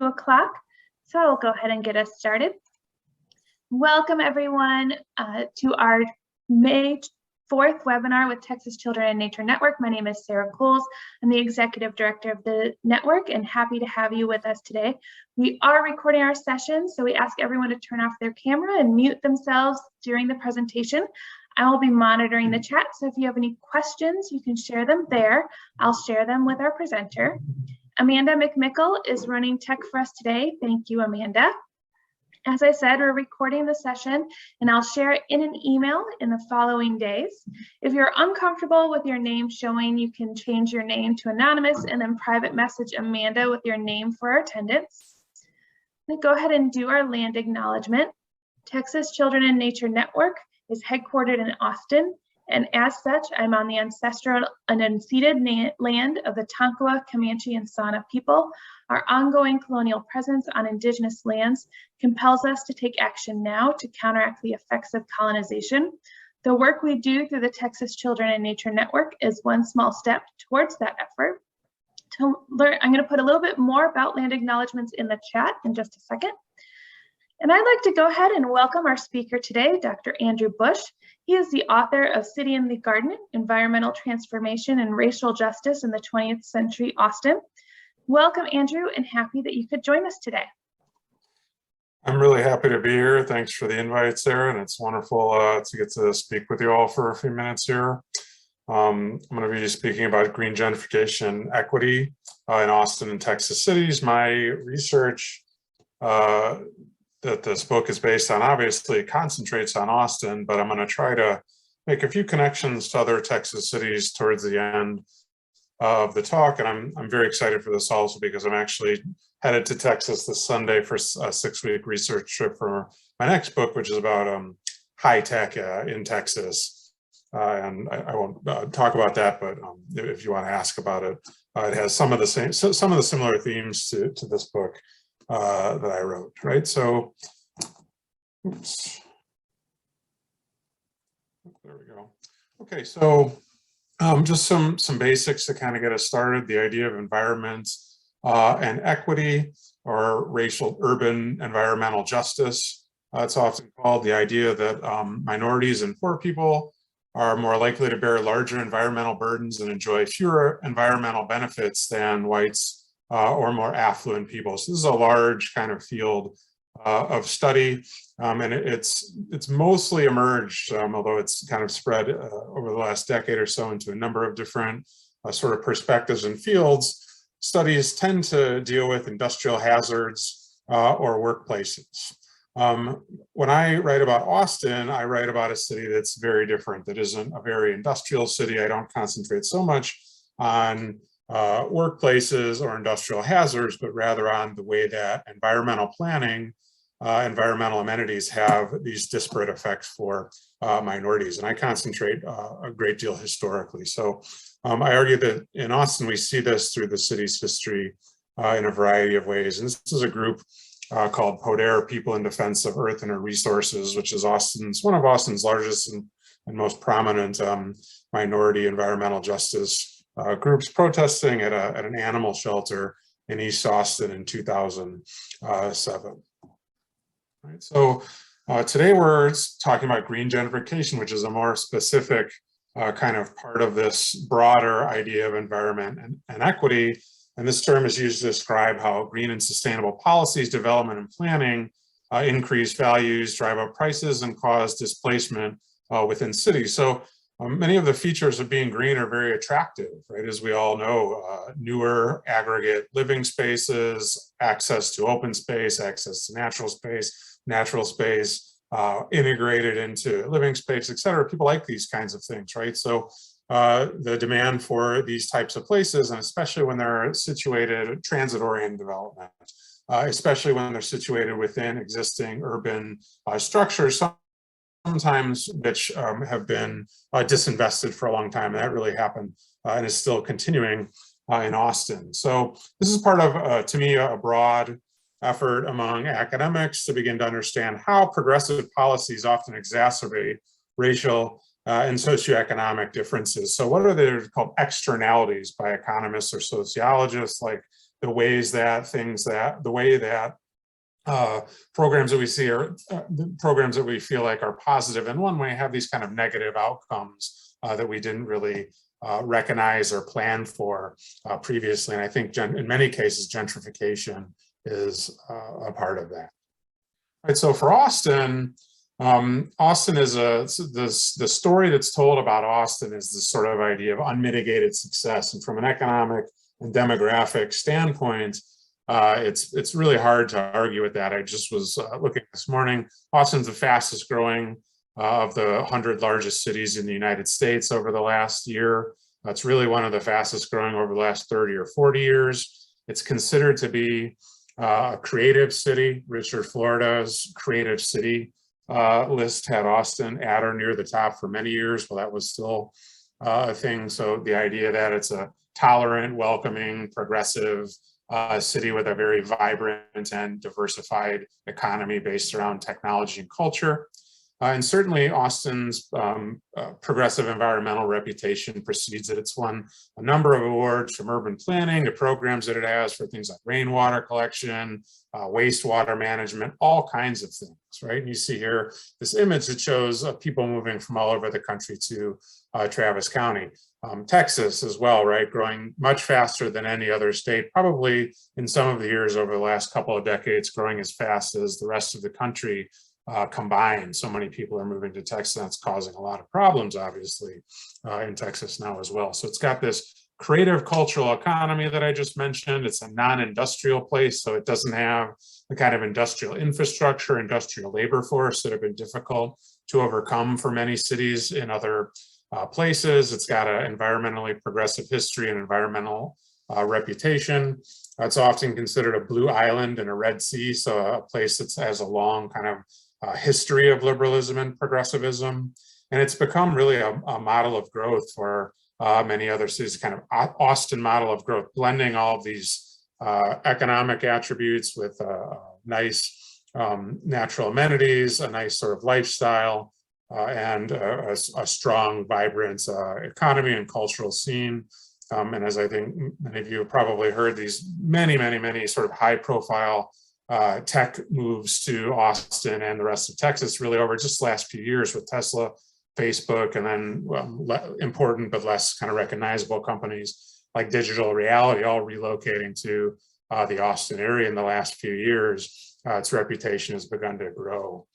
2 o'clock, so I'll go ahead and get us started. Welcome everyone to our May 4th webinar with Texas Children in Nature Network. My name is Sarah Coles. I'm the Executive Director of the network and happy to have you with us today. We are recording our session, so we ask everyone to turn off their camera and mute themselves during the presentation. I will be monitoring the chat, so if you have any questions, you can share them there. I'll share them with our presenter. Amanda McMickle is running tech for us today. Thank you, Amanda. As I said, we're recording the session and I'll share it in an email in the following days. If you're uncomfortable with your name showing, you can change your name to anonymous and then private message Amanda with your name for our attendance. Let's go ahead and do our land acknowledgement. Texas Children in Nature Network is headquartered in Austin, and as such, I'm on the ancestral and unceded land of the Tonkawa, Comanche, and Sauna people. Our ongoing colonial presence on indigenous lands compels us to take action now to counteract the effects of colonization. The work we do through the Texas Children in Nature Network is one small step towards that effort. To learn, I'm going to put a little bit more about land acknowledgements in the chat in just a second. And I'd like to go ahead and welcome our speaker today, Dr. Andrew Busch. He is the author of City in the Garden, Environmental Transformation and Racial Justice in the 20th Century Austin. Welcome, Andrew, and happy that you could join us today. I'm really happy to be here. Thanks for the invite, Sarah, and it's wonderful to get to speak with you all for a few minutes here. I'm going to be speaking about green gentrification equity in Austin and Texas cities. My research that this book is based on obviously concentrates on Austin, but I'm going to try to make a few connections to other Texas cities towards the end of the talk. And I'm very excited for this also because I'm actually headed to Texas this Sunday for a 6-week research trip for my next book, which is about high tech in Texas. And I won't talk about that, but if you want to ask about it, it has some of the similar themes to this book that I wrote, right? So, oops. There we go. Okay, so just some basics to kind of get us started. The idea of environment and equity, or racial urban environmental justice. It's often called the idea that minorities and poor people are more likely to bear larger environmental burdens and enjoy fewer environmental benefits than whites or more affluent people. So this is a large kind of field of study, and it's mostly emerged, although it's kind of spread over the last decade or so into a number of different sort of perspectives and fields. Studies tend to deal with industrial hazards or workplaces. When I write about Austin, I write about a city that's very different, that isn't a very industrial city. I don't concentrate so much on workplaces or industrial hazards, but rather on the way that environmental planning, environmental amenities have these disparate effects for minorities. And I concentrate a great deal historically. So I argue that in Austin, we see this through the city's history in a variety of ways. And this is a group called PODER, People in Defense of Earth and Her Resources, which is one of Austin's largest and most prominent minority environmental justice groups protesting at an animal shelter in East Austin in 2007. Right, so today we're talking about green gentrification, which is a more specific kind of part of this broader idea of environment and equity. And this term is used to describe how green and sustainable policies, development and planning increase values, drive up prices, and cause displacement within cities. So many of the features of being green are very attractive, right? As we all know, newer aggregate living spaces, access to open space, access to natural space, integrated into living space, et cetera. People like these kinds of things, right? So the demand for these types of places, and especially when they're situated, transit-oriented development, especially when they're situated within existing urban structures, sometimes which have been disinvested for a long time. And that really happened and is still continuing in Austin. So this is part of, to me, a broad effort among academics to begin to understand how progressive policies often exacerbate racial and socioeconomic differences. So what are they called externalities by economists or sociologists like the way that programs that we see are programs that we feel like are positive in one way have these kind of negative outcomes that we didn't really recognize or plan for previously. And I think in many cases, gentrification is a part of that. Right, so for Austin, Austin is the story that's told about Austin is this sort of idea of unmitigated success. And from an economic and demographic standpoint, it's really hard to argue with that. I just was looking this morning. Austin's the fastest growing of the 100 largest cities in the United States over the last year. It's really one of the fastest growing over the last 30 or 40 years. It's considered to be a creative city. Richard Florida's creative city list had Austin at or near the top for many years. Well, that was still a thing. So the idea that it's a tolerant, welcoming, progressive city with a very vibrant and diversified economy based around technology and culture. And certainly Austin's progressive environmental reputation precedes it. It's won a number of awards from urban planning to programs that it has for things like rainwater collection, wastewater management, all kinds of things, right? And you see here this image that shows people moving from all over the country to Travis County. Texas as well, right? Growing much faster than any other state, probably in some of the years over the last couple of decades, growing as fast as the rest of the country combined. So many people are moving to Texas. That's causing a lot of problems, obviously, in Texas now as well. So it's got this creative cultural economy that I just mentioned. It's a non-industrial place, so it doesn't have the kind of industrial infrastructure, industrial labor force that have been difficult to overcome for many cities in other places. It's got an environmentally progressive history and environmental reputation. It's often considered a blue island in a red sea, so a place that has a long kind of history of liberalism and progressivism. And it's become really a model of growth for many other cities, kind of Austin model of growth, blending all of these economic attributes with nice natural amenities, a nice sort of lifestyle, and a strong, vibrant economy and cultural scene. And as I think many of you have probably heard, these many sort of high profile tech moves to Austin and the rest of Texas really over just the last few years with Tesla, Facebook, and then important but less kind of recognizable companies like Digital Reality all relocating to the Austin area in the last few years. Its reputation has begun to grow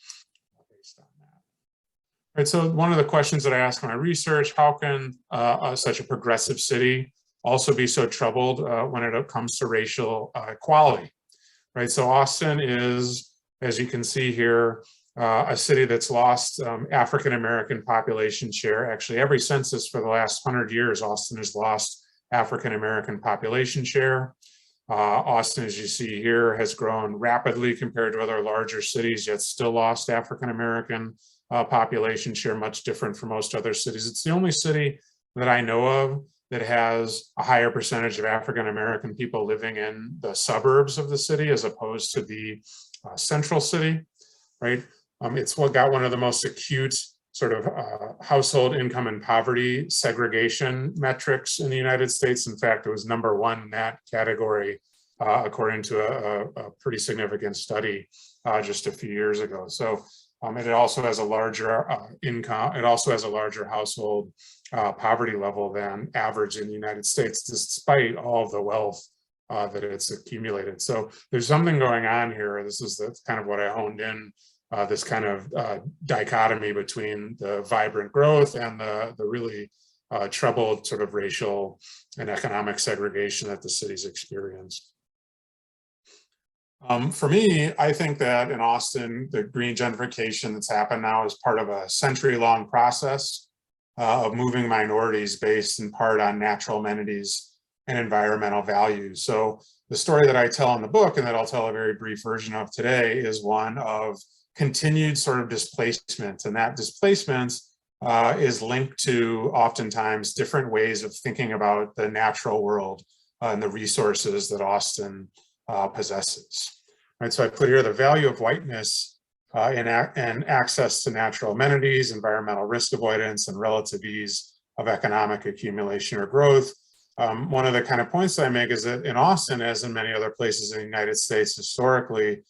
based on that. Right, so one of the questions that I asked in my research, how can such a progressive city also be so troubled when it comes to racial equality? Right, so Austin is, as you can see here, a city that's lost African-American population share. Actually, every census for the last 100 years, Austin has lost African-American population share. Austin, as you see here, has grown rapidly compared to other larger cities, yet still lost African-American population share, much different from most other cities. It's the only city that I know of that has a higher percentage of African-American people living in the suburbs of the city as opposed to the central city, right? It's what got one of the most acute sort of household income and poverty segregation metrics in the United States. In fact, it was #1 in that category, according to a pretty significant study just a few years ago. So it also has a larger income, it also has a larger household poverty level than average in the United States, despite all of the wealth that it's accumulated. So there's something going on here. That's kind of what I honed in, this kind of dichotomy between the vibrant growth and the really troubled sort of racial and economic segregation that the city's experienced. For me, I think that in Austin, the green gentrification that's happened now is part of a century-long process of moving minorities based in part on natural amenities and environmental values. So the story that I tell in the book, and that I'll tell a very brief version of today, is one of continued sort of displacement. And that displacement is linked to oftentimes different ways of thinking about the natural world and the resources that Austin possesses. Right, so I put here the value of whiteness and access to natural amenities, environmental risk avoidance, and relative ease of economic accumulation or growth one of the kind of points I make is that in Austin, as in many other places in the United States historically,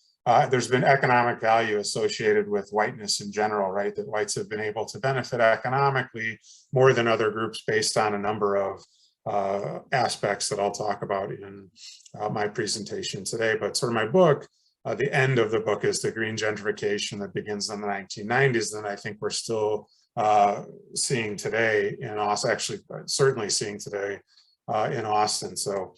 there's been economic value associated with whiteness in general, right? That whites have been able to benefit economically more than other groups based on a number of aspects that I'll talk about in my presentation today. But sort of my book, the end of the book is the green gentrification that begins in the 1990s, and I think we're still seeing today in Austin, actually certainly seeing today in Austin. So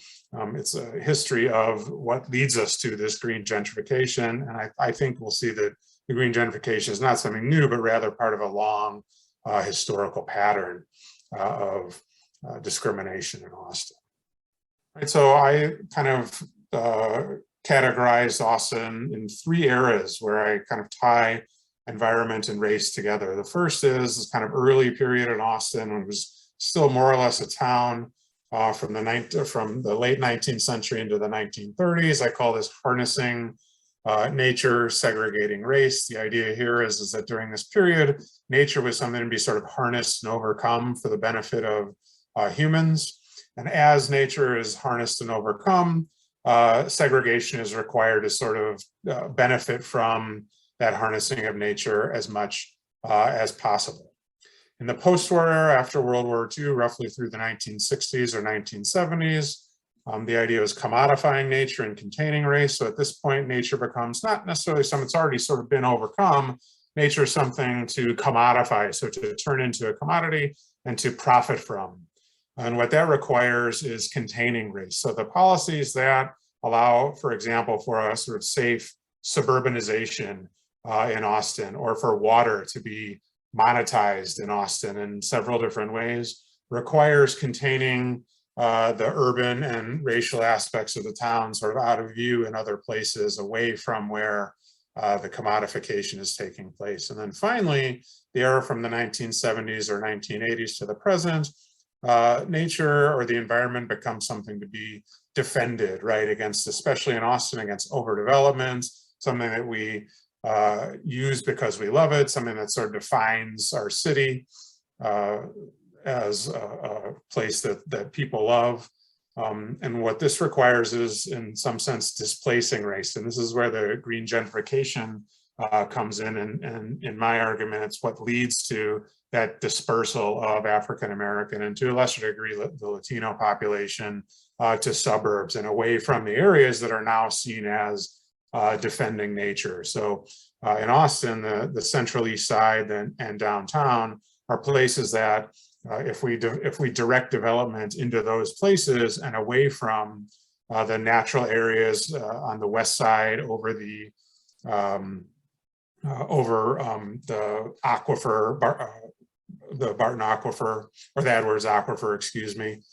it's a history of what leads us to this green gentrification. And I think we'll see that the green gentrification is not something new, but rather part of a long historical pattern of discrimination in Austin. Right, so I kind of categorized Austin in 3 eras where I kind of tie environment and race together. The first is this kind of early period in Austin when it was still more or less a town from the late 19th century into the 1930s. I call this harnessing nature, segregating race. The idea here is that during this period, nature was something to be sort of harnessed and overcome for the benefit of humans. And as nature is harnessed and overcome, segregation is required to sort of benefit from that harnessing of nature as much as possible. In the post-war era, after World War II, roughly through the 1960s or 1970s, the idea was commodifying nature and containing race. So at this point, nature becomes not necessarily something that's already sort of been overcome. Nature is something to commodify, so to turn into a commodity and to profit from. And what that requires is containing race. So the policies that allow, for example, for a sort of safe suburbanization in Austin, or for water to be monetized in Austin in several different ways, requires containing the urban and racial aspects of the town sort of out of view in other places, away from where the commodification is taking place. And then finally, the era from the 1970s or 1980s to the present, nature or the environment becomes something to be defended, right, against, especially in Austin, against overdevelopment, something that we use because we love it, something that sort of defines our city as a place that people love. And what this requires is, in some sense, displacing race. And this is where the green gentrification comes in. And in my argument, it's what leads to that dispersal of African-American and to a lesser degree, the Latino population to suburbs and away from the areas that are now seen as defending nature. So in Austin, the Central East Side and downtown are places that if we direct development into those places and away from the natural areas on the west side over the aquifer, the Barton Aquifer, or the Edwards Aquifer, excuse me.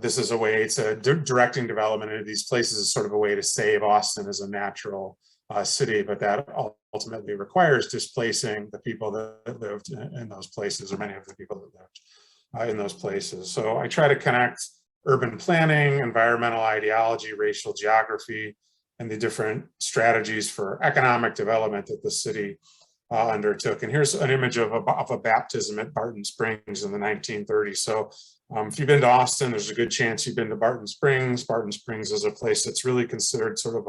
This is a way to directing development into these places is sort of a way to save Austin as a natural city, but that ultimately requires displacing the people that lived in those places, or many of the people that lived in those places. So I try to connect urban planning, environmental ideology, racial geography, and the different strategies for economic development that the city undertook. And here's an image of a baptism at Barton Springs in the 1930s. So if you've been to Austin, there's a good chance you've been to Barton Springs. Barton Springs is a place that's really considered sort of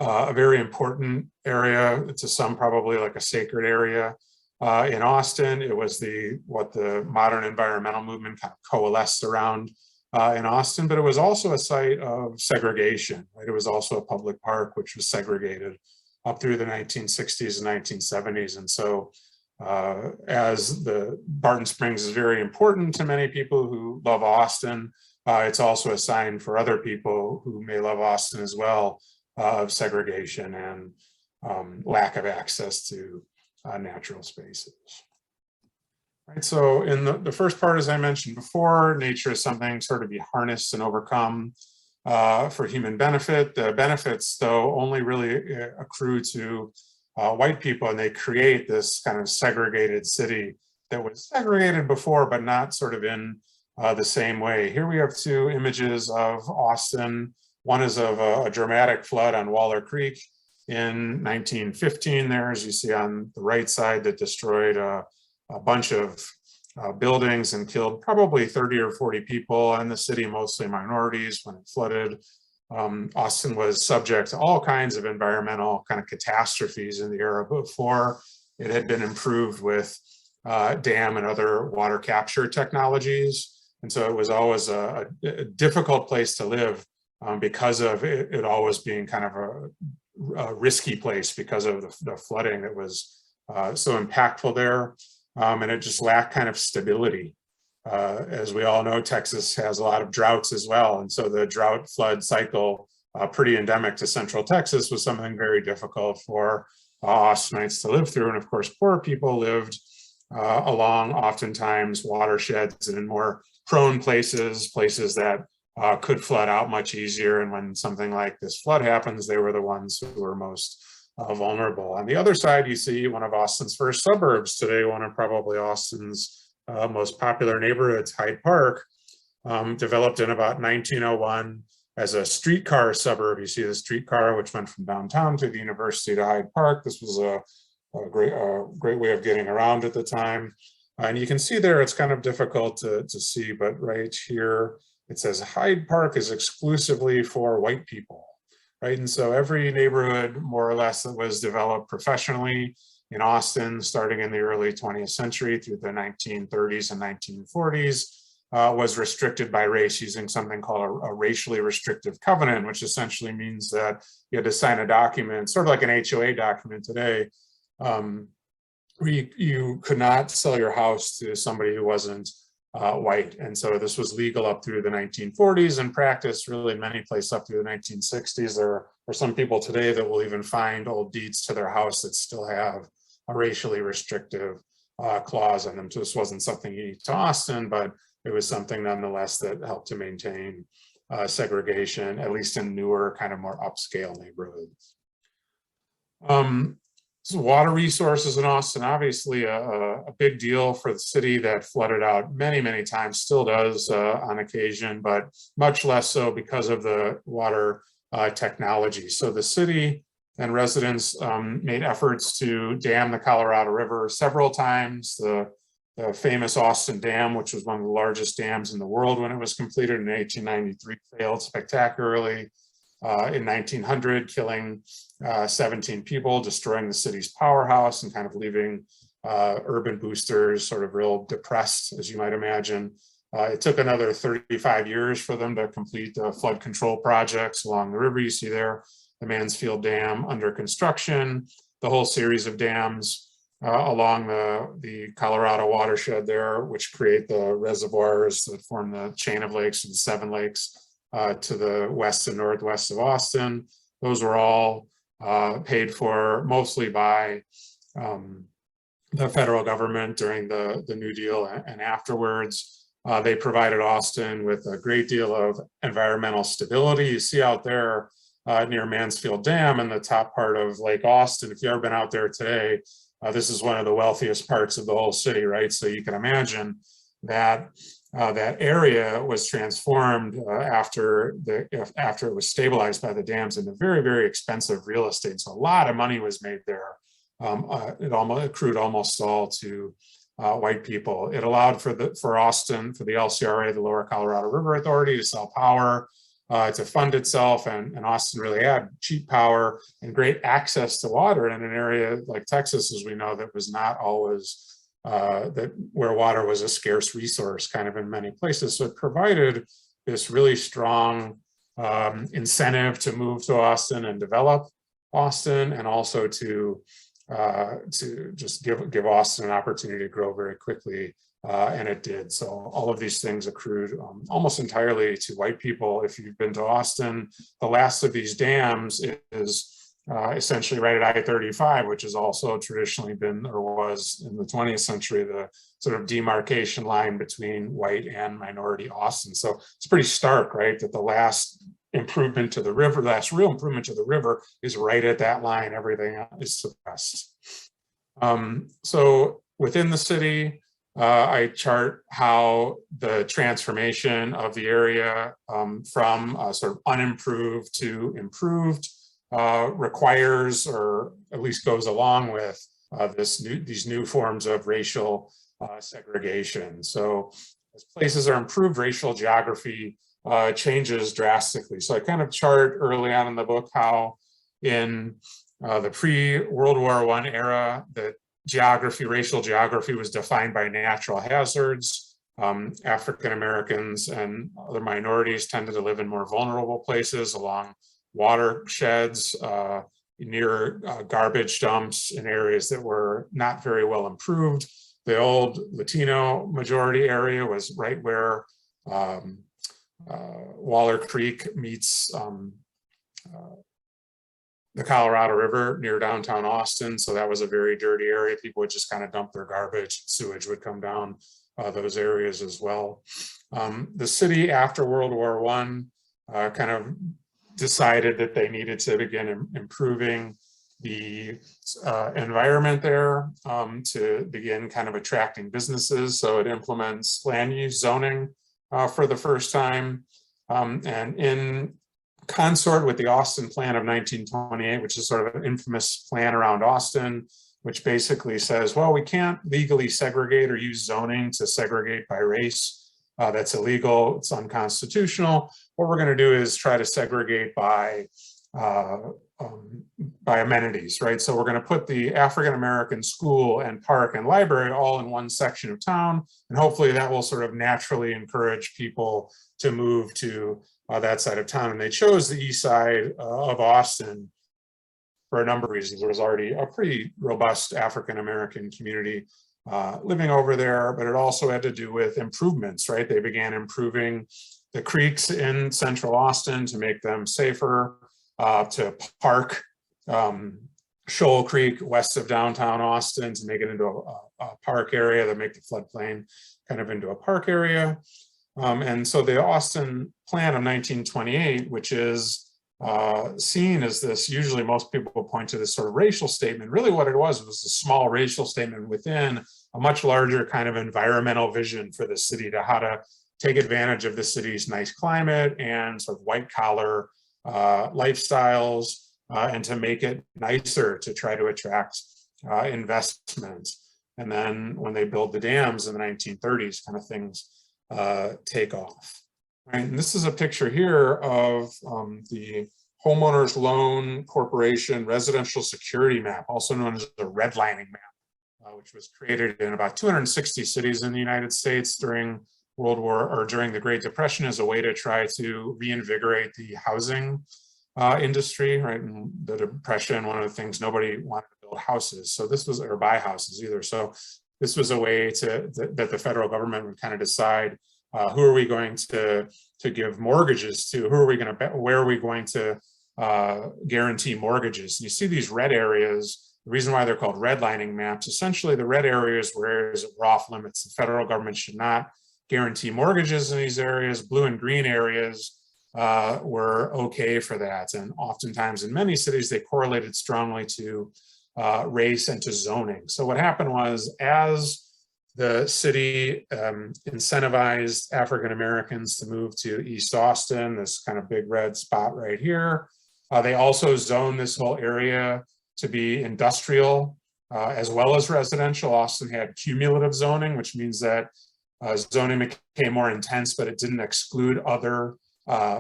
a very important area. To some, probably like a sacred area in Austin. It was what the modern environmental movement kind of coalesced around in Austin, but it was also a site of segregation, right? It was also a public park, which was segregated up through the 1960s and 1970s. And so as the Barton Springs is very important to many people who love Austin, it's also a sign for other people who may love Austin as well of segregation and lack of access to natural spaces. Right, so in the first part, as I mentioned before, nature is something sort of be harnessed and overcome for human benefit. The benefits, though, only really accrue to white people, and they create this kind of segregated city that was segregated before, but not sort of in the same way. Here we have 2 images of Austin. One is of a dramatic flood on Waller Creek in 1915 there, as you see on the right side, that destroyed a bunch of buildings and killed probably 30 or 40 people in the city, mostly minorities, when it flooded. Austin was subject to all kinds of environmental kind of catastrophes in the era before it had been improved with dam and other water capture technologies. And so it was always a difficult place to live because of it always being kind of a risky place because of the flooding that was so impactful there. And it just lacked kind of stability. As we all know, Texas has a lot of droughts as well. And so the drought flood cycle, pretty endemic to Central Texas, was something very difficult for Austinites to live through. And of course, poor people lived along oftentimes watersheds and in more prone places that could flood out much easier. And when something like this flood happens, they were the ones who were most vulnerable. On the other side, you see one of Austin's first suburbs today, one of probably Austin's most popular neighborhoods, Hyde Park, developed in about 1901 as a streetcar suburb. You see the streetcar, which went from downtown to the university to Hyde Park. This was a great way of getting around at the time. And you can see there, it's kind of difficult to see, but right here, it says Hyde Park is exclusively for white people, right? And so every neighborhood, more or less, that was developed professionally in Austin, starting in the early 20th century through the 1930s and 1940s, was restricted by race using something called a racially restrictive covenant, which essentially means that you had to sign a document, sort of like an HOA document today, where you could not sell your house to somebody who wasn't white. And so this was legal up through the 1940s and practiced really in many places up through the 1960s. There are some people today that will even find old deeds to their house that still have a racially restrictive clause on them. So this wasn't something unique to Austin, but it was something nonetheless that helped to maintain segregation, at least in newer, kind of more upscale neighborhoods. So water resources in Austin, obviously a big deal for the city that flooded out many, many times, still does on occasion, but much less so because of the water technology. So the city and residents made efforts to dam the Colorado River several times. The famous Austin Dam, which was one of the largest dams in the world when it was completed in 1893, failed spectacularly. In 1900, killing 17 people, destroying the city's powerhouse and kind of leaving urban boosters sort of real depressed, as you might imagine. It took another 35 years for them to complete the flood control projects along the river. You see there, the Mansfield Dam under construction, the whole series of dams along the Colorado watershed there, which create the reservoirs that form the chain of lakes, or the 7 lakes, to the west and northwest of Austin. Those were all paid for mostly by the federal government during the New Deal and afterwards. They provided Austin with a great deal of environmental stability. You see out there near Mansfield Dam in the top part of Lake Austin, if you've ever been out there today, this is one of the wealthiest parts of the whole city, right? So you can imagine that that area was transformed after it was stabilized by the dams into very, very expensive real estate. So a lot of money was made there. It accrued almost all to white people. It allowed for Austin, for the LCRA, the Lower Colorado River Authority, to sell power, to fund itself, and Austin really had cheap power and great access to water in an area like Texas, as we know, that was not always where water was a scarce resource kind of in many places. So it provided this really strong incentive to move to Austin and develop Austin, and also to just give Austin an opportunity to grow very quickly, and it did. So all of these things accrued almost entirely to white people. If you've been to Austin, the last of these dams is essentially right at I-35, which has also traditionally been, or was in the 20th century, the sort of demarcation line between white and minority Austin. So it's pretty stark, right, that the last improvement to the river, the last real improvement to the river is right at that line. Everything is suppressed. So within the city, I chart how the transformation of the area from sort of unimproved to improved requires, or at least goes along with these new forms of racial segregation. So as places are improved, racial geography changes drastically. So I kind of chart early on in the book how in the pre-World War I era, that geography, racial geography was defined by natural hazards. African Americans and other minorities tended to live in more vulnerable places along watersheds, near garbage dumps in areas that were not very well improved. The old Latino majority area was right where Waller Creek meets the Colorado River near downtown Austin. So that was a very dirty area. People would just kind of dump their garbage. Sewage would come down those areas as well. The city after World War I kind of decided that they needed to begin improving the environment there to begin kind of attracting businesses. So it implements land use zoning for the first time. And in consort with the Austin Plan of 1928, which is sort of an infamous plan around Austin, which basically says, well, we can't legally segregate or use zoning to segregate by race. That's illegal, it's unconstitutional. What we're going to do is try to segregate by amenities, right? So we're going to put the African-American school and park and library all in one section of town, and hopefully that will sort of naturally encourage people to move to that side of town. And they chose the east side of Austin for a number of reasons. There was already a pretty robust African-American community living over there, but it also had to do with improvements, right? They began improving the creeks in central Austin to make them safer, to park Shoal Creek west of downtown Austin to make it into a park area, to make the floodplain kind of into a park area. And so the Austin Plan of 1928, which is seen as this, usually most people point to this sort of racial statement. Really what it was a small racial statement within a much larger kind of environmental vision for the city, to how to take advantage of the city's nice climate and sort of white collar lifestyles, and to make it nicer to try to attract investment. And then when they build the dams in the 1930s, kind of things take off. Right? And this is a picture here of the Homeowners Loan Corporation Residential Security Map, also known as the redlining map, which was created in about 260 cities in the United States during during the Great Depression as a way to try to reinvigorate the housing industry, right? In the Depression, one of the things, nobody wanted to build houses. So this was, or buy houses either. So this was a way that the federal government would kind of decide who are we going to give mortgages to? Who are we going to, where are we going to guarantee mortgages? And you see these red areas. The reason why they're called redlining maps, essentially the red areas were off limits. The federal government should not guarantee mortgages in these areas. Blue and green areas were okay for that. And oftentimes in many cities, they correlated strongly to race and to zoning. So what happened was, as the city incentivized African Americans to move to East Austin, this kind of big red spot right here, they also zoned this whole area to be industrial as well as residential. Austin had cumulative zoning, which means that zoning became more intense, but it didn't exclude other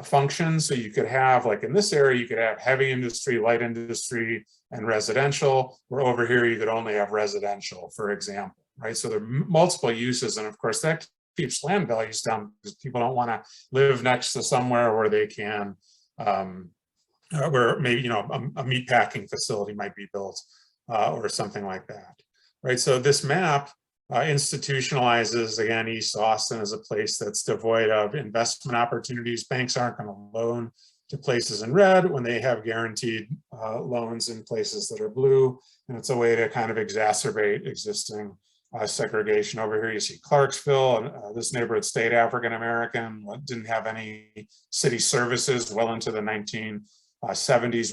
functions. So you could have, like in this area, you could have heavy industry, light industry, and residential, where over here you could only have residential, for example, right? So there are multiple uses, and of course that keeps land values down because people don't want to live next to somewhere where they can, where maybe, a meat packing facility might be built or something like that, right? So this map institutionalizes, again, East Austin as a place that's devoid of investment opportunities. Banks aren't going to loan to places in red when they have guaranteed loans in places that are blue. And it's a way to kind of exacerbate existing segregation. Over here you see Clarksville, this neighborhood stayed African-American, didn't have any city services well into the 1970s.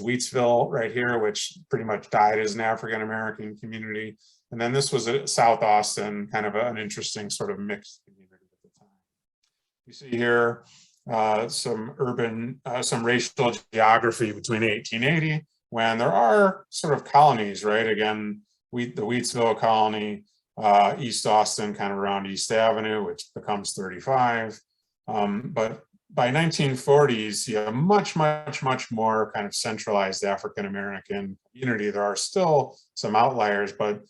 Wheatsville right here, which pretty much died as an African-American community. And then this was a South Austin, kind of an interesting sort of mixed community at the time. You see here some racial geography between 1880, when there are sort of colonies, right? Again, the Wheatsville colony, East Austin, kind of around East Avenue, which becomes 35. But by 1940s, you have a much more kind of centralized African-American community. There are still some outliers, but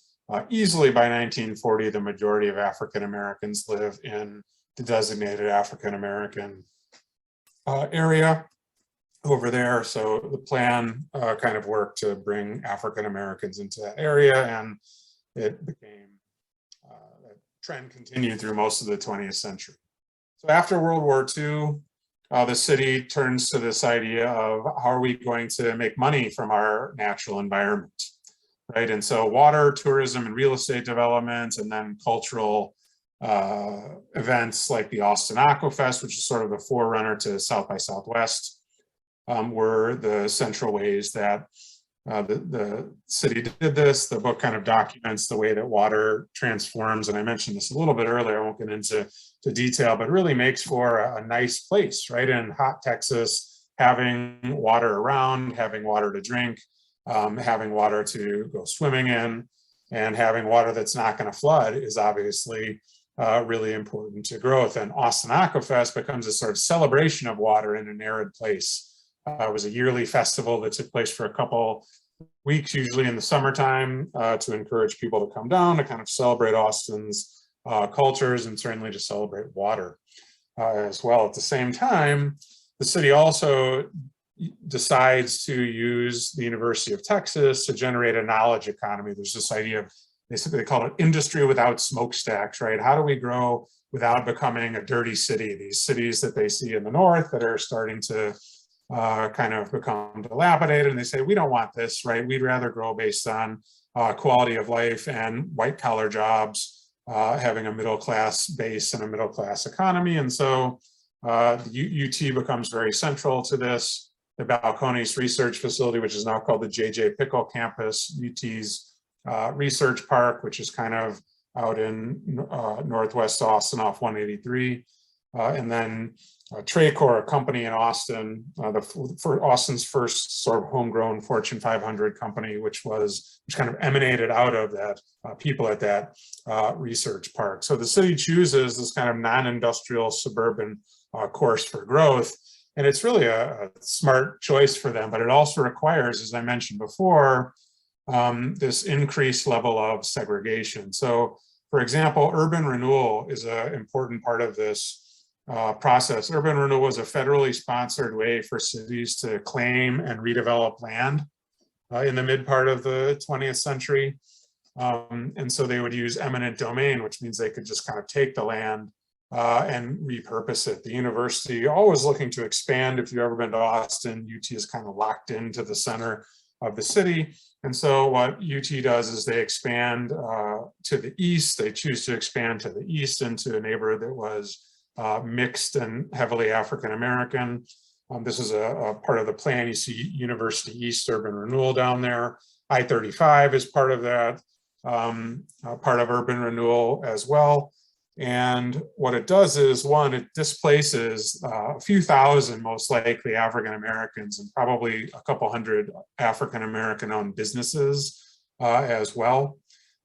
easily by 1940, the majority of African-Americans live in the designated African-American area over there. So the plan kind of worked to bring African-Americans into that area, and it became, that trend continued through most of the 20th century. So after World War II, the city turns to this idea of how are we going to make money from our natural environment, right? And so water, tourism, and real estate development, and then cultural events like the Austin Aquafest, which is sort of the forerunner to South by Southwest, were the central ways that the city did this. The book kind of documents the way that water transforms, and I mentioned this a little bit earlier, I won't get into detail, but really makes for a nice place, right? In hot Texas, having water around, having water to drink, having water to go swimming in, and having water that's not going to flood is obviously really important to growth. And Austin Aquafest becomes a sort of celebration of water in an arid place. It was a yearly festival that took place for a couple weeks, usually in the summertime, to encourage people to come down to kind of celebrate Austin's cultures, and certainly to celebrate water as well. At the same time, the city also decides to use the University of Texas to generate a knowledge economy. There's this idea of, basically they call it industry without smokestacks, right? How do we grow without becoming a dirty city? These cities that they see in the north that are starting to kind of become dilapidated, and they say, we don't want this, right? We'd rather grow based on quality of life and white collar jobs, having a middle class base and a middle class economy. And so UT becomes very central to this. The Balcones Research Facility, which is now called the J.J. Pickle Campus, UT's research park, which is kind of out in Northwest Austin off 183. And then Tracor, a company in Austin, for Austin's first sort of homegrown Fortune 500 company, which kind of emanated out of that, people at that research park. So the city chooses this kind of non-industrial suburban course for growth. And it's really a smart choice for them, but it also requires, as I mentioned before, this increased level of segregation. So, for example, urban renewal is an important part of this process. Urban renewal was a federally sponsored way for cities to claim and redevelop land in the mid part of the 20th century. And so they would use eminent domain, which means they could just kind of take the land and repurpose it. The university always looking to expand. If you've ever been to Austin, UT is kind of locked into the center of the city. And so what UT does is they expand to the east. They choose to expand to the east into a neighborhood that was mixed and heavily African-American. This is a part of the plan. You see University East urban renewal down there. I-35 is part of that, part of urban renewal as well. And what it does is, one, it displaces a few thousand, most likely African-Americans, and probably a couple hundred African-American owned businesses as well.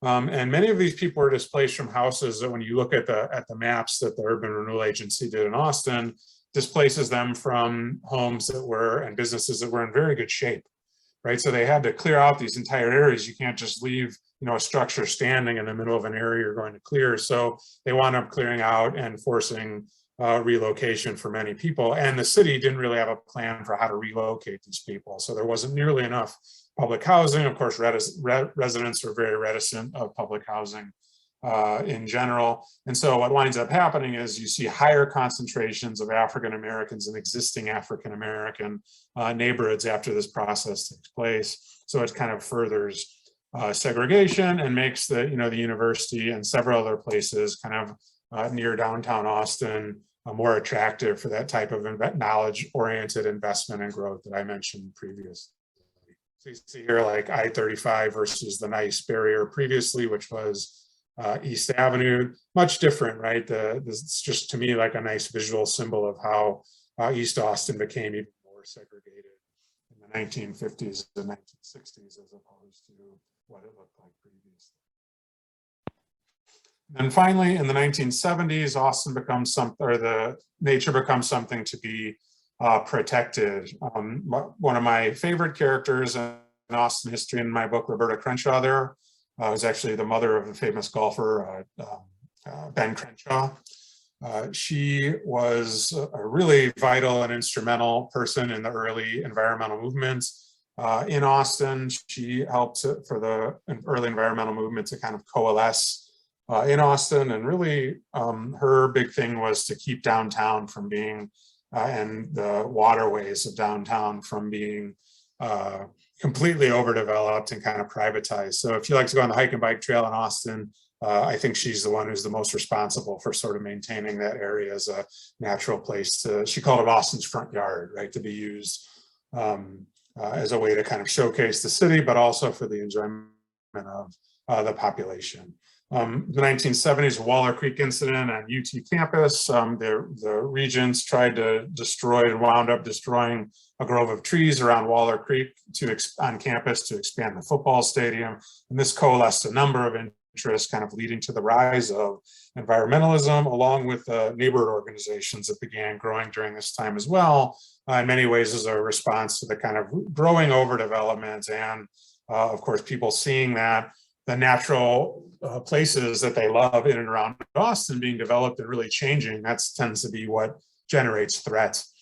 And many of these people are displaced from houses that, when you look at the maps that the Urban Renewal Agency did in Austin, displaces them from homes that were, and businesses that were in very good shape, right? So they had to clear out these entire areas. You can't just leave, a structure standing in the middle of an area you're going to clear. So they wound up clearing out and forcing relocation for many people. And the city didn't really have a plan for how to relocate these people. So there wasn't nearly enough public housing. Of course, residents are very reticent of public housing in general. And so what winds up happening is you see higher concentrations of African-Americans in existing African-American neighborhoods after this process takes place. So it kind of furthers segregation and makes the university and several other places kind of near downtown Austin more attractive for that type of knowledge-oriented investment and growth that I mentioned previously. So you see here like I-35 versus the nice barrier previously, which was East Avenue, much different, right? This is just, to me, like a nice visual symbol of how East Austin became even more segregated in the 1950s and 1960s as opposed to what it looked like previously. And finally, in the 1970s, Austin becomes something, or the nature becomes something to be protected. One of my favorite characters in Austin history in my book, Roberta Crenshaw, there was actually the mother of the famous golfer, Ben Crenshaw. She was a really vital and instrumental person in the early environmental movements in Austin. She helped for the early environmental movement to kind of coalesce in Austin, and really her big thing was to keep downtown from being, and the waterways of downtown from being completely overdeveloped and kind of privatized. So if you like to go on the hike and bike trail in Austin, I think she's the one who's the most responsible for sort of maintaining that area as a natural place to, she called it Austin's front yard, right, to be used as a way to kind of showcase the city, but also for the enjoyment of the population. The 1970s Waller Creek incident on UT campus, the regents tried to destroy and wound up destroying a grove of trees around Waller Creek on campus to expand the football stadium. And this coalesced a number of interests, kind of leading to the rise of environmentalism, along with neighborhood organizations that began growing during this time as well, in many ways as a response to the kind of growing overdevelopment and, of course, people seeing that the natural places that they love in and around Austin being developed and really changing, that tends to be what generates threats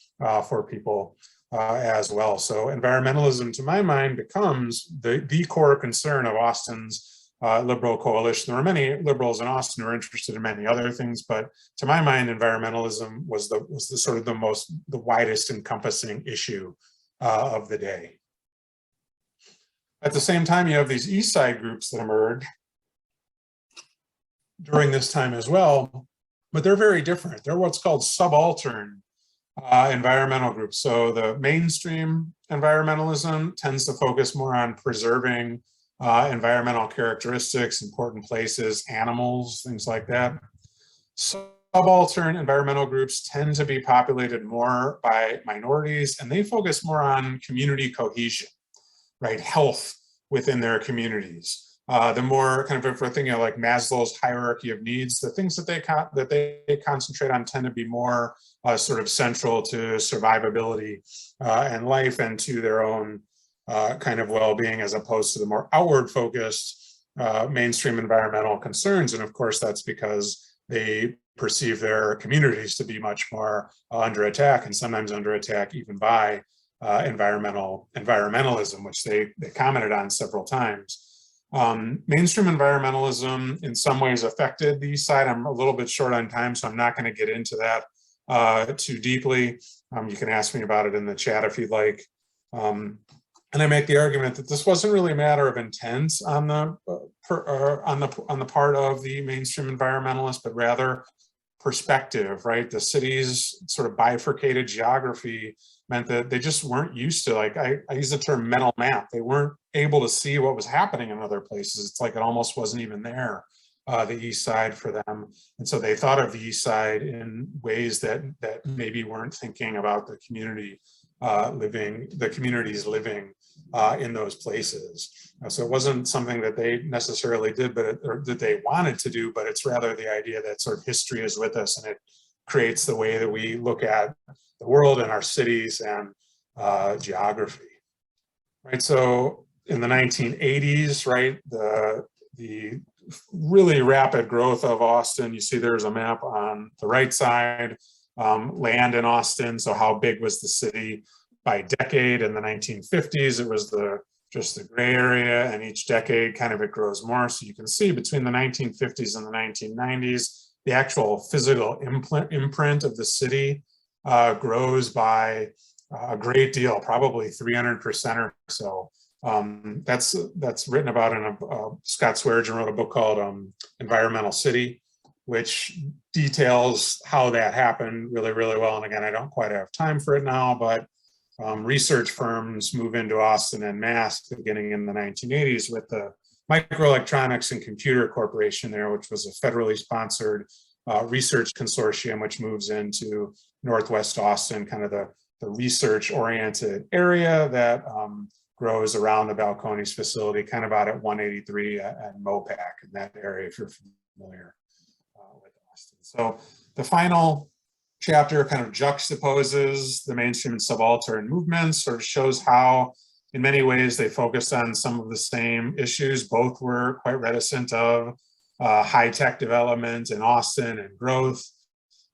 for people as well. So environmentalism, to my mind, becomes the core concern of Austin's liberal coalition. There were many liberals in Austin who were interested in many other things, but to my mind, environmentalism was the sort of the widest encompassing issue of the day. At the same time, you have these Eastside groups that emerge during this time as well, but they're very different. They're what's called subaltern environmental groups. So the mainstream environmentalism tends to focus more on preserving environmental characteristics, important places, animals, things like that. Subaltern environmental groups tend to be populated more by minorities, and they focus more on community cohesion, right, health within their communities. The more kind of, if we're thinking of like Maslow's hierarchy of needs, the things that they concentrate on tend to be more sort of central to survivability and life, and to their own kind of well-being, as opposed to the more outward focused mainstream environmental concerns. And of course, that's because they perceive their communities to be much more under attack, and sometimes under attack even by environmentalism, which they commented on several times. Mainstream environmentalism in some ways affected the East Side. I'm a little bit short on time, so I'm not going to get into that too deeply. You can ask me about it in the chat if you'd like. And I make the argument that this wasn't really a matter of intent on the part of the mainstream environmentalists, but rather perspective, right? The city's sort of bifurcated geography meant that they just weren't used to, like, I use the term mental map. They weren't able to see what was happening in other places. It's like it almost wasn't even there, the East Side for them. And so they thought of the East Side in ways that maybe weren't thinking about the community communities living in those places. So it wasn't something that they necessarily did, or that they wanted to do, but it's rather the idea that sort of history is with us, and it creates the way that we look at the world and our cities and geography, right? So in the 1980s, right, the really rapid growth of Austin, you see there's a map on the right side, land in Austin. So how big was the city by decade? In the 1950s, it was just the gray area, and each decade kind of it grows more. So you can see between the 1950s and the 1990s, the actual physical imprint of the city grows by a great deal, probably 300% or so. That's written about in Scott Swearingen wrote a book called Environmental City, which details how that happened really, really well. And again, I don't quite have time for it now, but research firms move into Austin en masse beginning in the 1980s with the Microelectronics and Computer Corporation there, which was a federally sponsored research consortium, which moves into Northwest Austin, kind of the research-oriented area that grows around the Balcones facility, kind of out at 183 and Mopac in that area, if you're familiar. Austin. So the final chapter kind of juxtaposes the mainstream and subaltern movements, sort of shows how in many ways they focused on some of the same issues. Both were quite reticent of high-tech development in Austin and growth,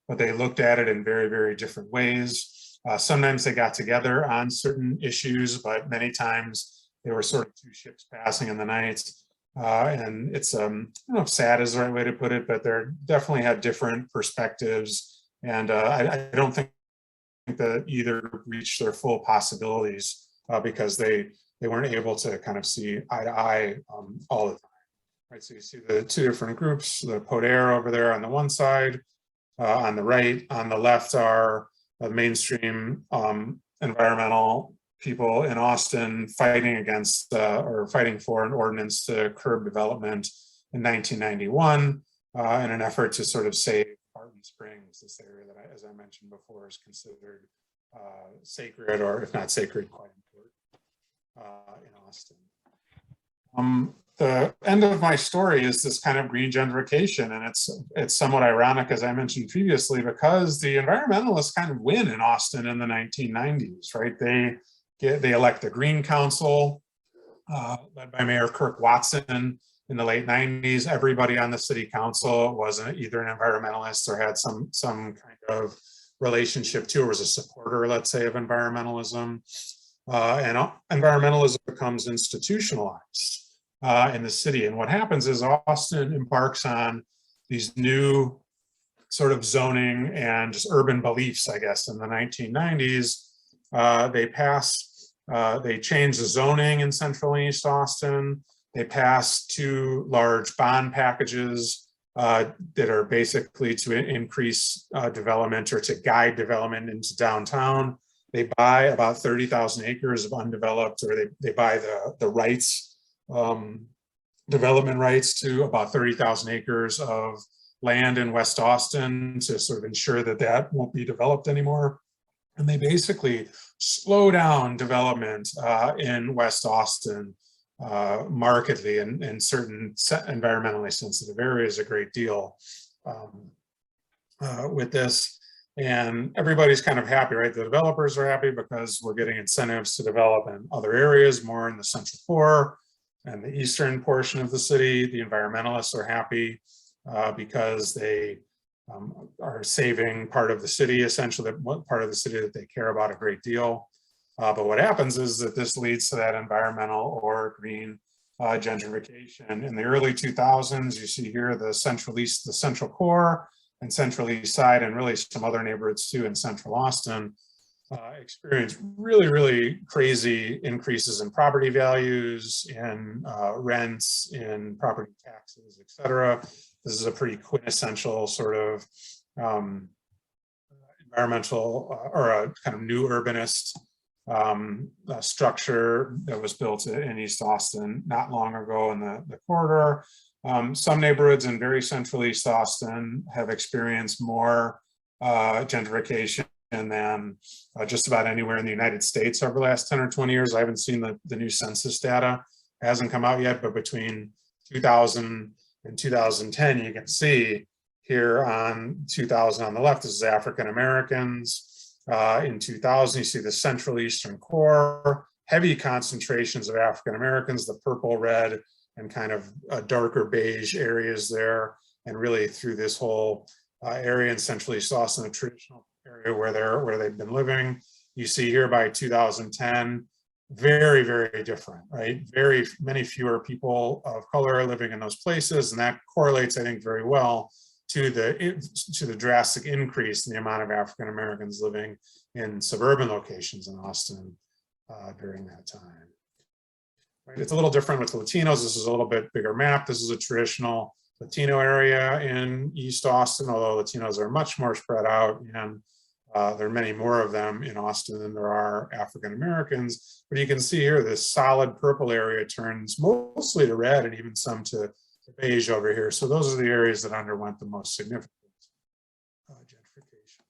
but they looked at it in very, very different ways. Sometimes they got together on certain issues, but many times they were sort of two ships passing in the night. And it's, I don't know if sad is the right way to put it, but they're definitely had different perspectives. And I don't think that either reached their full possibilities because they weren't able to kind of see eye to eye all the time. Right, so you see the two different groups, the Poder over there on the one side, on the right, on the left are the mainstream environmental people in Austin fighting against or fighting for an ordinance to curb development in 1991 in an effort to sort of save Barton Springs, this area that, as I mentioned before, is considered sacred, or if not sacred, quite important in Austin. The end of my story is this kind of green gentrification, and it's somewhat ironic, as I mentioned previously, because the environmentalists kind of win in Austin in the 1990s, right? They elect the Green Council, led by Mayor Kirk Watson in the late 90s. Everybody on the city council was either an environmentalist or had some kind of relationship to, or was a supporter, let's say, of environmentalism. And environmentalism becomes institutionalized in the city. And what happens is Austin embarks on these new sort of zoning and just urban beliefs, I guess, in the 1990s. They change the zoning in Central and East Austin. They pass two large bond packages that are basically to increase development or to guide development into downtown. They buy about 30,000 acres of undeveloped, or they buy the rights, development rights to about 30,000 acres of land in West Austin to sort of ensure that that won't be developed anymore. And they basically slow down development in West Austin markedly in certain environmentally sensitive areas a great deal with this. And everybody's kind of happy, right? The developers are happy because we're getting incentives to develop in other areas, more in the central core and the eastern portion of the city. The environmentalists are happy because they are saving part of the city, essentially part of the city that they care about a great deal. But what happens is that this leads to that environmental or green gentrification. In the early 2000s, you see here the Central East, the Central Core and Central East Side, and really some other neighborhoods too in Central Austin, experienced really, really crazy increases in property values, in rents, in property taxes, et cetera. This is a pretty quintessential sort of environmental or a kind of new urbanist structure that was built in East Austin not long ago in the corridor. Some neighborhoods in very central East Austin have experienced more gentrification than just about anywhere in the United States over the last 10 or 20 years. I haven't seen the new census data. It hasn't come out yet, but between 2000 and 2010, you can see here on 2000 on the left, this is African Americans. In 2000, you see the Central Eastern Core, heavy concentrations of African Americans, the purple, red, and kind of darker beige areas there. And really through this whole area in Central East Austin, a traditional area where they've been living. You see here by 2010, very, very different, right? Very many fewer people of color are living in those places. And that correlates, I think, very well to the drastic increase in the amount of African Americans living in suburban locations in Austin during that time. Right? It's a little different with Latinos. This is a little bit bigger map. This is a traditional Latino area in East Austin, although Latinos are much more spread out, and there are many more of them in Austin than there are African Americans. But you can see here, this solid purple area turns mostly to red and even some to beige over here. So those are the areas that underwent the most significant gentrification.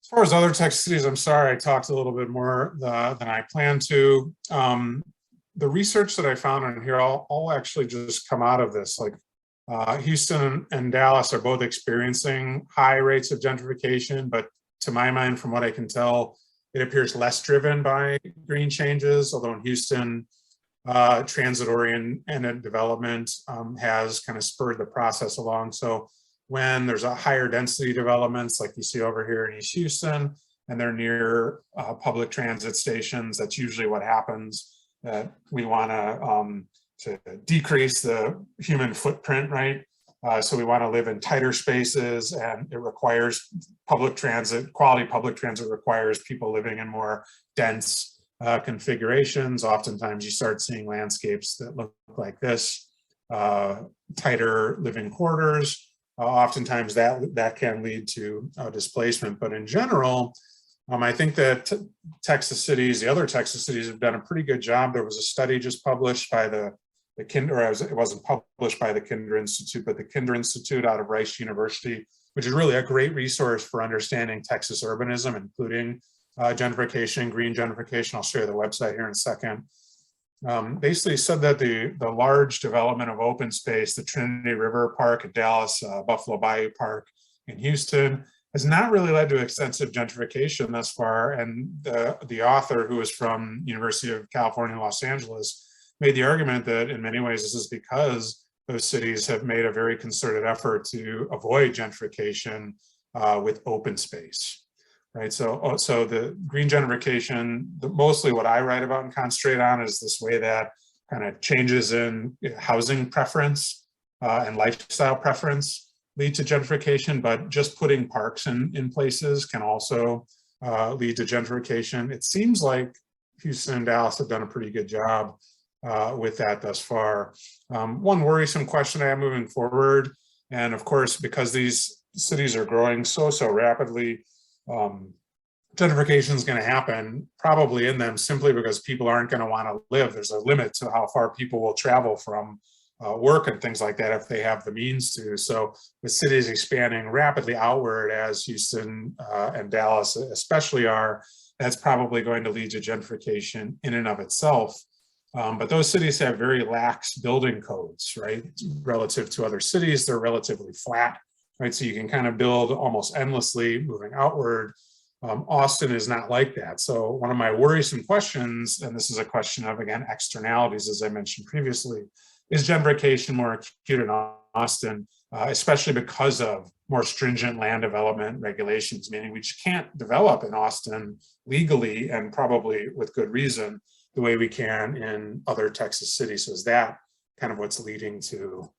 As far as other Texas cities, I'm sorry, I talked a little bit more than I planned to. The research that I found on here all actually just come out of this, like Houston and Dallas are both experiencing high rates of gentrification, but to my mind, from what I can tell, it appears less driven by green changes, although in Houston, transit-oriented development has kind of spurred the process along. So when there's a higher density developments like you see over here in East Houston, and they're near public transit stations, that's usually what happens, that we want to decrease the human footprint, right? So we want to live in tighter spaces, and it requires public transit. Quality public transit requires people living in more dense configurations. Oftentimes you start seeing landscapes that look like this, tighter living quarters. Oftentimes that can lead to displacement, but in general, I think that Texas cities, the other Texas cities, have done a pretty good job. There was a study just published by the Kinder, it wasn't published by the Kinder Institute, but the Kinder Institute out of Rice University, which is really a great resource for understanding Texas urbanism, including gentrification, green gentrification. I'll show you the website here in a second. Basically said that the large development of open space, the Trinity River Park at Dallas, Buffalo Bayou Park in Houston, has not really led to extensive gentrification thus far. And the author, who is from University of California, Los Angeles, made the argument that in many ways this is because those cities have made a very concerted effort to avoid gentrification with open space, right? So the green gentrification, mostly what I write about and concentrate on is this way that kind of changes in housing preference and lifestyle preference lead to gentrification, but just putting parks in places can also lead to gentrification. It seems like Houston and Dallas have done a pretty good job with that thus far. One worrisome question I have moving forward, and of course, because these cities are growing so rapidly, gentrification is going to happen probably in them simply because people aren't going to want to live. There's a limit to how far people will travel from work and things like that if they have the means to. So with cities expanding rapidly outward, as Houston and Dallas especially are, that's probably going to lead to gentrification in and of itself. But those cities have very lax building codes, right? Relative to other cities, they're relatively flat, right? So you can kind of build almost endlessly moving outward. Austin is not like that. So one of my worrisome questions, and this is a question of, again, externalities, as I mentioned previously, is gentrification more acute in Austin, especially because of more stringent land development regulations, meaning we just can't develop in Austin legally and probably with good reason the way we can in other Texas cities. So is that kind of what's leading to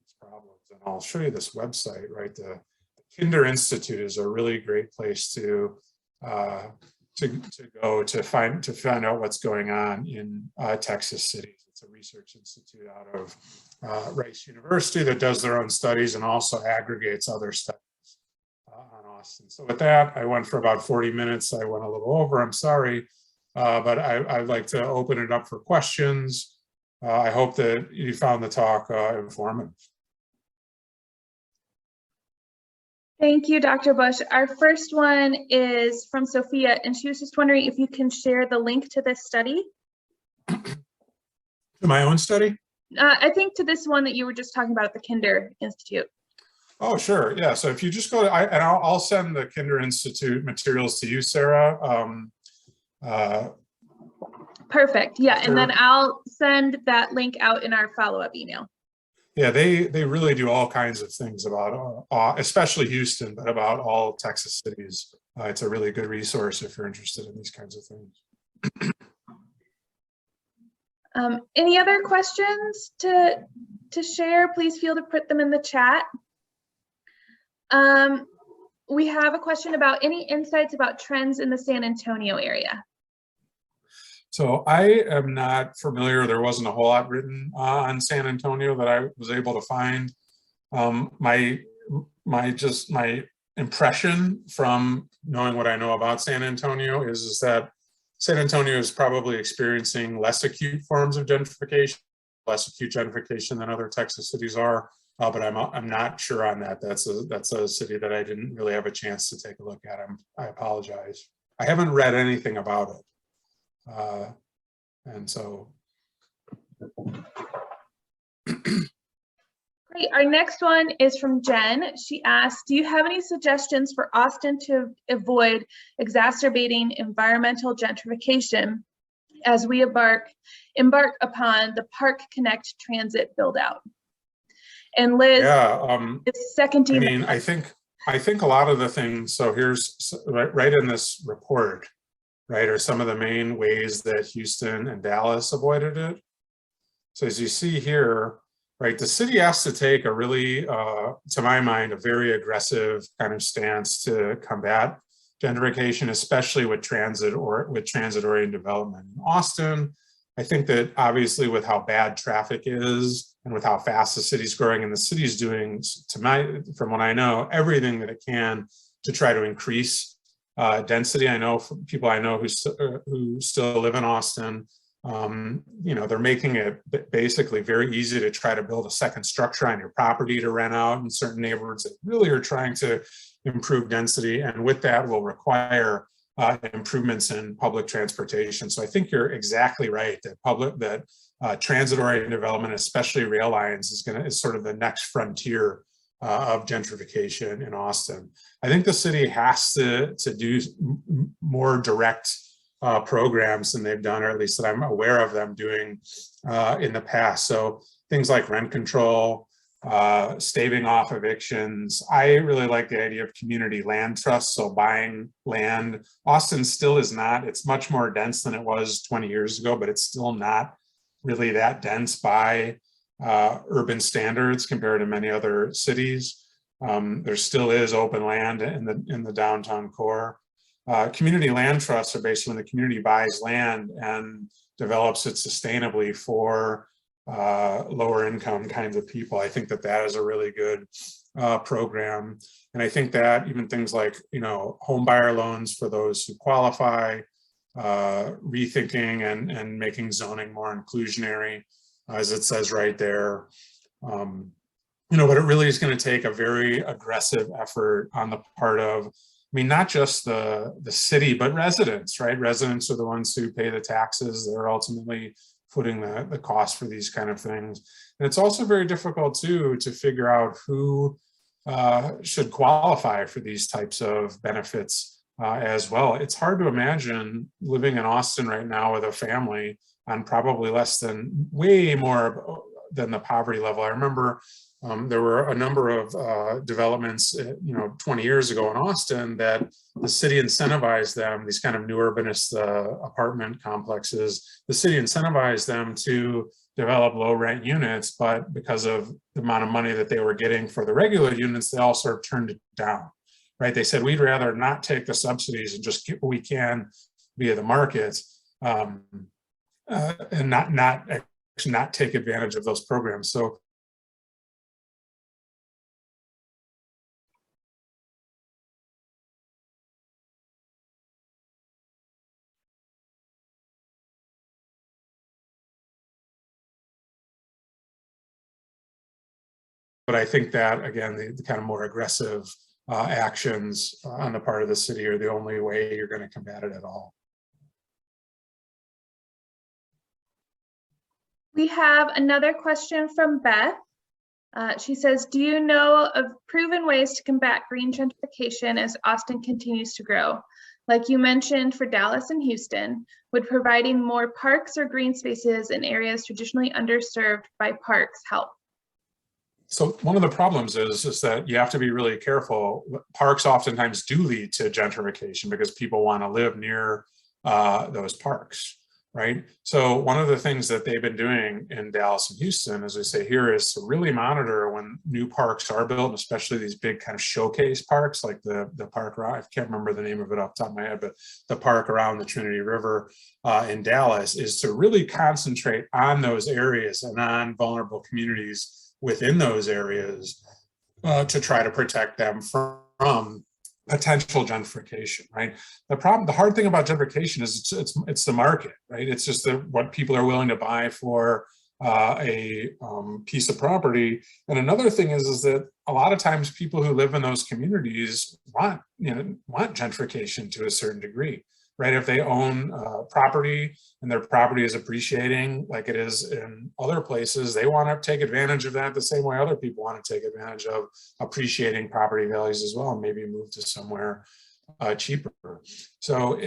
these problems? And I'll show you this website, right? The Kinder Institute is a really great place to go to find out what's going on in Texas cities. It's a research institute out of Rice University that does their own studies and also aggregates other studies on Austin. So with that, I went for about 40 minutes. I went a little over, I'm sorry. But I'd like to open it up for questions. I hope that you found the talk informative. Thank you, Dr. Busch. Our first one is from Sophia, and she was just wondering if you can share the link to this study. To my own study? I think to this one that you were just talking about at the Kinder Institute. Oh, sure. Yeah. So if you just go to, and I'll send the Kinder Institute materials to you, Sarah. Perfect. Yeah, and then I'll send that link out in our follow-up email. Yeah, they really do all kinds of things about, especially Houston, but about all Texas cities. It's a really good resource if you're interested in these kinds of things. Any other questions to share? Please feel to put them in the chat. We have a question about any insights about trends in the San Antonio area. So I am not familiar. There wasn't a whole lot written on San Antonio that I was able to find. My impression from knowing what I know about San Antonio is that San Antonio is probably experiencing less acute forms of gentrification, less acute gentrification than other Texas cities are. But I'm not sure on that. That's a city that I didn't really have a chance to take a look at. I apologize. I haven't read anything about it. And so Great. Our next one is from Jen. She asks, do you have any suggestions for Austin to avoid exacerbating environmental gentrification as we embark upon the Park Connect transit build out? And Liz is seconding. I mean, I think a lot of the things, so here's right in this report, right, are some of the main ways that Houston and Dallas avoided it. So as you see here, right, the city has to take a really, to my mind, a very aggressive kind of stance to combat gentrification, especially with transit-oriented development. In Austin, I think that obviously with how bad traffic is and with how fast the city's growing, and the city's doing, from what I know, everything that it can to try to increase density. I know from people I know who still live in Austin, you know, they're making it basically very easy to try to build a second structure on your property to rent out in certain neighborhoods that really are trying to improve density, and with that will require improvements in public transportation. So I think you're exactly right that transit-oriented development, especially rail lines, is sort of the next frontier of gentrification in Austin. I think the city has to do more direct programs than they've done, or at least that I'm aware of them doing in the past. So things like rent control, staving off evictions. I really like the idea of community land trusts, so buying land. Austin still is not, it's much more dense than it was 20 years ago, but it's still not really that dense by urban standards compared to many other cities. There still is open land in the downtown core. Community land trusts are basically when the community buys land and develops it sustainably for lower income kinds of people. I think that is a really good program. And I think that even things like, you know, home buyer loans for those who qualify, rethinking and making zoning more inclusionary, as it says right there. You know, but it really is going to take a very aggressive effort on the part of, I mean, not just the city, but residents, right? Residents are the ones who pay the taxes. They're ultimately footing the cost for these kind of things. And it's also very difficult too to figure out who should qualify for these types of benefits as well. It's hard to imagine living in Austin right now with a family on probably way more than the poverty level. I remember there were a number of developments, you know, 20 years ago in Austin that the city incentivized them, these kind of new urbanist apartment complexes, the city incentivized them to develop low rent units, but because of the amount of money that they were getting for the regular units, they all sort of turned it down, right? They said, we'd rather not take the subsidies and just get what we can via the market and not take advantage of those programs. So but I think that, again, the kind of more aggressive actions on the part of the city are the only way you're going to combat it at all. We have another question from Beth. She says, do you know of proven ways to combat green gentrification as Austin continues to grow? Like you mentioned for Dallas and Houston, would providing more parks or green spaces in areas traditionally underserved by parks help? So one of the problems is that you have to be really careful. Parks oftentimes do lead to gentrification because people want to live near those parks, right? So one of the things that they've been doing in Dallas and Houston, as we say here, is to really monitor when new parks are built, especially these big kind of showcase parks, like the park around, I can't remember the name of it off the top of my head, but the park around the Trinity River in Dallas, is to really concentrate on those areas and on vulnerable communities within those areas to try to protect them from potential gentrification, right? The hard thing about gentrification is it's the market, right? It's just what people are willing to buy for a piece of property. And another thing is that a lot of times people who live in those communities want gentrification to a certain degree. right? If they own property and their property is appreciating like it is in other places, they want to take advantage of that the same way other people want to take advantage of appreciating property values as well, and maybe move to somewhere cheaper. So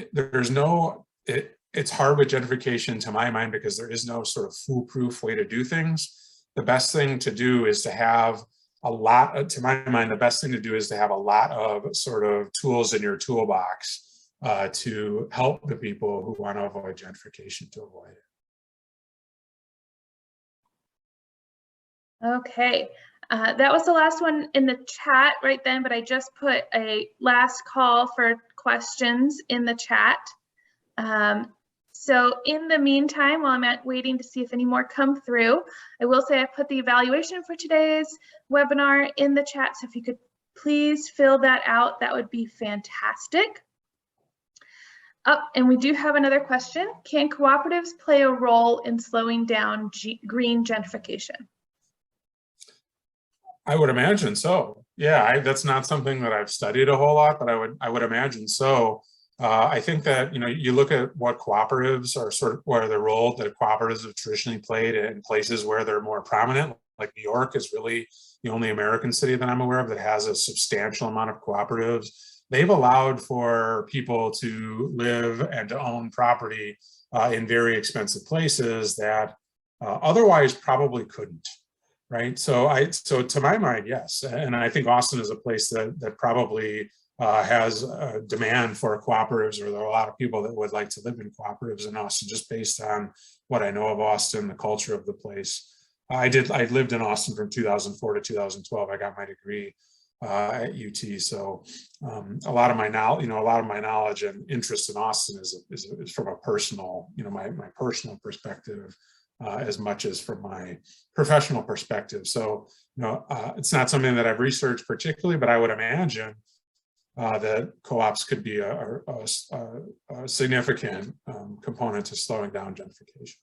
it's hard with gentrification to my mind because there is no sort of foolproof way to do things. The best thing to do is to have a lot, to my mind, the best thing to do is to have a lot of sort of tools in your toolbox to help the people who want to avoid gentrification to avoid it. Okay, that was the last one in the chat right then, but I just put a last call for questions in the chat. So in the meantime, while I'm waiting to see if any more come through, I will say I put the evaluation for today's webinar in the chat. So if you could please fill that out, that would be fantastic. And we do have another question. Can cooperatives play a role in slowing down green gentrification? I would imagine so. Yeah, that's not something that I've studied a whole lot, but I would imagine so. I think that, you know, you look at what cooperatives are sort of, what are the role that cooperatives have traditionally played in places where they're more prominent, like New York is really the only American city that I'm aware of that has a substantial amount of cooperatives. They've allowed for people to live and to own property in very expensive places that otherwise probably couldn't. Right. So to my mind, yes. And I think Austin is a place that probably has a demand for cooperatives, or there are a lot of people that would like to live in cooperatives in Austin, just based on what I know of Austin, the culture of the place. I lived in Austin from 2004 to 2012. I got my degree at UT. So a lot of my knowledge and interest in Austin is from a personal, my personal perspective. As much as from my professional perspective. So, it's not something that I've researched particularly, but I would imagine that co-ops could be a significant component to slowing down gentrification.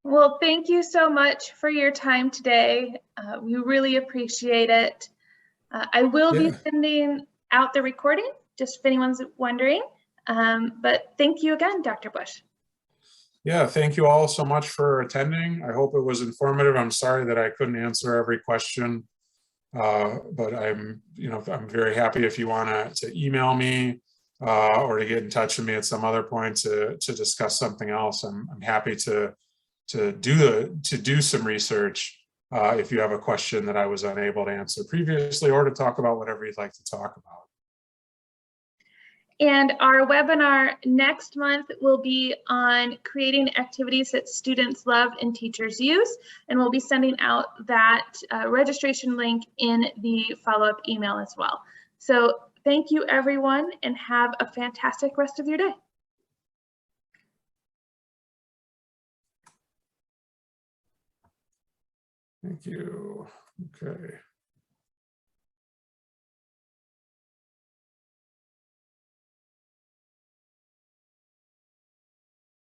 Well, thank you so much for your time today. We really appreciate it. I will be sending out the recording, just if anyone's wondering. But thank you again, Dr. Busch. Yeah, thank you all so much for attending. I hope it was informative. I'm sorry that I couldn't answer every question, but I'm very happy if you want to email me or to get in touch with me at some other point to discuss something else. I'm happy to do some research if you have a question that I was unable to answer previously, or to talk about whatever you'd like to talk about. And our webinar next month will be on creating activities that students love and teachers use. And we'll be sending out that registration link in the follow-up email as well. So thank you, everyone, and have a fantastic rest of your day. Thank you. Okay.